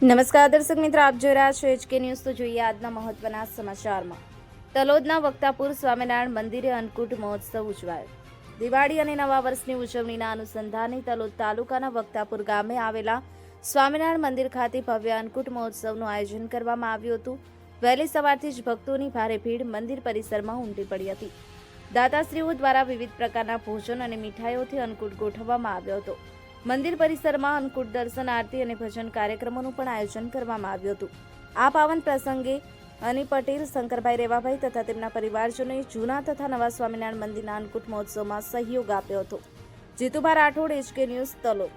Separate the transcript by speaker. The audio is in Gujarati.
Speaker 1: નમસ્કાર દર્શક મિત્રો, આપ જોઈ રહ્યા છો HK ન્યૂઝ। તો જોઈએ આજના મહત્વના સમાચારમાં। તલોદના વક્તાપુર સ્વામિનારાયણ મંદિરે અન્નકૂટ મહોત્સવ ઉજવાયો। દિવાળી અને નવા વર્ષની ઉજવણીના અનુસંધાને તલોદ તાલુકાના વક્તાપુર ગામે આવેલા સ્વામિનારાયણ મંદિર ખાતે ભવ્ય અન્નકૂટ મહોત્સવનું આયોજન કરવામાં આવ્યું હતું। વહેલી સવારથી જ ભક્તોની ભારે ભીડ મંદિર પરિસરમાં ઉમટી પડી હતી। દાતાશ્રીઓ દ્વારા વિવિધ પ્રકારના ભોજન અને મીઠાઈઓથી અન્નકૂટ ગોઠવવામાં આવ્યો હતો। મંદિર પરિસરમાં અન્નકૂટ દર્શન, આરતી અને ભજન કાર્યક્રમોનું પણ આયોજન કરવામાં આવ્યું હતું। આ પાવન પ્રસંગે અની પટેલ, શંકરભાઈ રેવાભાઈ તથા તેમના પરિવારજનોએ જૂના તથા નવા સ્વામિનારાયણ મંદિરના અન્નકૂટ મહોત્સવમાં સહયોગ આપ્યો હતો। Jitubha Rathod, HK news, Talod.